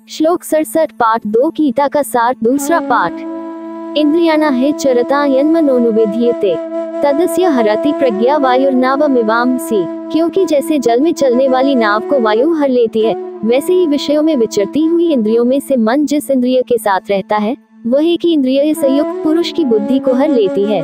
श्लोक 67 पाठ 2 गीता का सार दूसरा पाठ। इंद्रियाणा हे चरता यन्मनोनुविधीयते तदस्य हरति प्रज्ञा वायुर्नावमिवांसि। क्योंकि जैसे जल में चलने वाली नाव को वायु हर लेती है, वैसे ही विषयों में विचरती हुई इंद्रियों में से मन जिस इंद्रिय के साथ रहता है वह एक ही इंद्रिय संयुक्त पुरुष की बुद्धि को हर लेती है।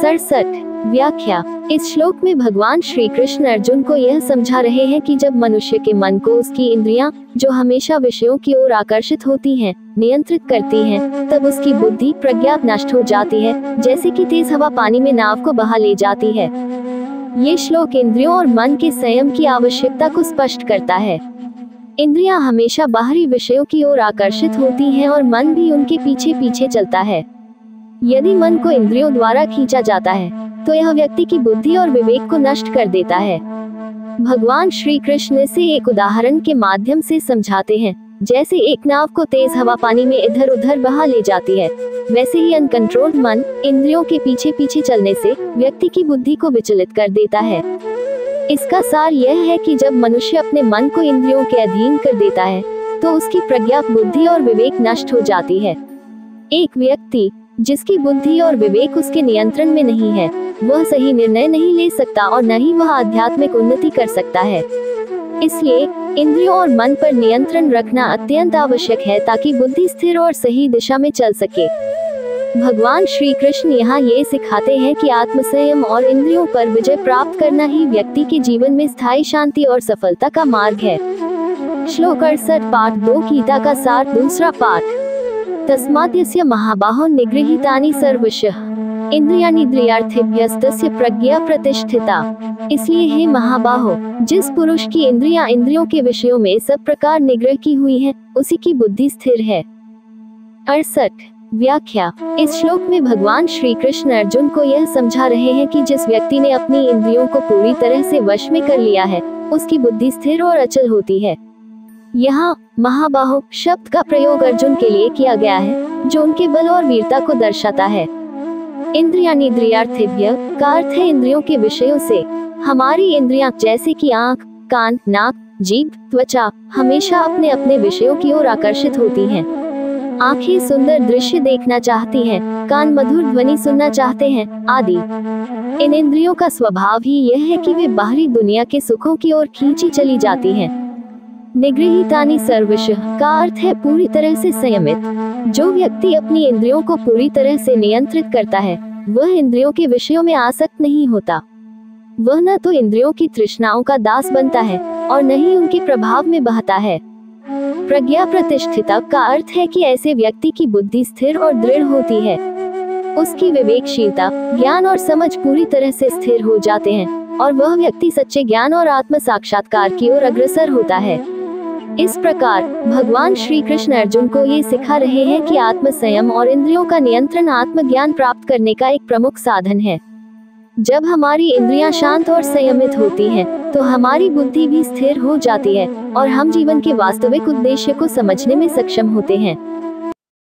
67 व्याख्या। इस श्लोक में भगवान श्री कृष्ण अर्जुन को यह समझा रहे हैं कि जब मनुष्य के मन को उसकी इंद्रियां, जो हमेशा विषयों की ओर आकर्षित होती हैं, नियंत्रित करती हैं, तब उसकी बुद्धि प्रज्ञा नष्ट हो जाती है, जैसे कि तेज हवा पानी में नाव को बहा ले जाती है। ये श्लोक इंद्रियों और मन के संयम की आवश्यकता को स्पष्ट करता है। इंद्रियां हमेशा बाहरी विषयों की ओर आकर्षित होती हैं और मन भी उनके पीछे पीछे चलता है। यदि मन को इंद्रियों द्वारा खींचा जाता है तो यह व्यक्ति की बुद्धि और विवेक को नष्ट कर देता है। भगवान श्री कृष्ण इसे एक उदाहरण के माध्यम से समझाते हैं। जैसे एक नाव को तेज हवा पानी में इधर उधर बहा ले जाती है, वैसे ही अनकंट्रोल्ड मन इंद्रियों के पीछे पीछे चलने से व्यक्ति की बुद्धि को विचलित कर देता है। इसका सार यह है कि जब मनुष्य अपने मन को इंद्रियों के अधीन कर देता है तो उसकी प्रज्ञा, बुद्धि और विवेक नष्ट हो जाती है। एक व्यक्ति जिसकी बुद्धि और विवेक उसके नियंत्रण में नहीं है, वह सही निर्णय नहीं ले सकता और न ही वह आध्यात्मिक उन्नति कर सकता है। इसलिए इंद्रियों और मन पर नियंत्रण रखना अत्यंत आवश्यक है ताकि बुद्धि स्थिर और सही दिशा में चल सके। भगवान श्री कृष्ण यहाँ ये सिखाते हैं कि आत्मसंयम और इंद्रियों पर विजय प्राप्त करना ही व्यक्ति के जीवन में स्थायी शांति और सफलता का मार्ग है। श्लोक 68 पाठ 2 गीता का सार दूसरा पाठ। तस्मात् यस्य महाबाहो निगृहीतानि सर्वशः इंद्रियाणीन्द्रियार्थेभ्यस्तस्य प्रज्ञा प्रतिष्ठिता। इसलिए हे महाबाहो, जिस पुरुष की इंद्रियां इंद्रियों के विषयों में सब प्रकार निग्रह की हुई हैं, उसी की बुद्धि स्थिर है। 68 व्याख्या। इस श्लोक में भगवान श्री कृष्ण अर्जुन को यह समझा रहे हैं कि जिस व्यक्ति ने अपनी इंद्रियों को पूरी तरह से वश में कर लिया है, उसकी बुद्धि स्थिर और अचल होती है। यहाँ महाबाहो शब्द का प्रयोग अर्जुन के लिए किया गया है, जो उनके बल और वीरता को दर्शाता है। इंद्रियाणीन्द्रियार्थेभ्य का अर्थ है इंद्रियों के विषयों से। हमारी इंद्रियां जैसे कि आँख, कान, नाक, जीभ, त्वचा हमेशा अपने अपने विषयों की ओर आकर्षित होती हैं। आँखें सुंदर दृश्य देखना चाहती हैं, कान मधुर ध्वनि सुनना चाहते हैं, आदि। इन इंद्रियों का स्वभाव ही यह है कि वे बाहरी दुनिया के सुखों की ओर खींची चली जाती हैं। निगृहीतानि सर्वशः का अर्थ है पूरी तरह से संयमित। जो व्यक्ति अपनी इंद्रियों को पूरी तरह से नियंत्रित करता है, वह इंद्रियों के विषयों में आसक्त नहीं होता। वह न तो इंद्रियों की तृष्णाओं का दास बनता है और न ही उनके प्रभाव में बहता है। प्रज्ञा प्रतिष्ठिता का अर्थ है कि ऐसे व्यक्ति की बुद्धि स्थिर और दृढ़ होती है। उसकी विवेकशीलता, ज्ञान और समझ पूरी तरह से स्थिर हो जाते हैं और वह व्यक्ति सच्चे ज्ञान और आत्म साक्षात्कार की ओर अग्रसर होता है। इस प्रकार भगवान श्री कृष्ण अर्जुन को ये सिखा रहे हैं कि आत्म संयम और इंद्रियों का नियंत्रण आत्मज्ञान प्राप्त करने का एक प्रमुख साधन है। जब हमारी इंद्रियां शांत और संयमित होती हैं, तो हमारी बुद्धि भी स्थिर हो जाती है और हम जीवन के वास्तविक उद्देश्य को समझने में सक्षम होते हैं।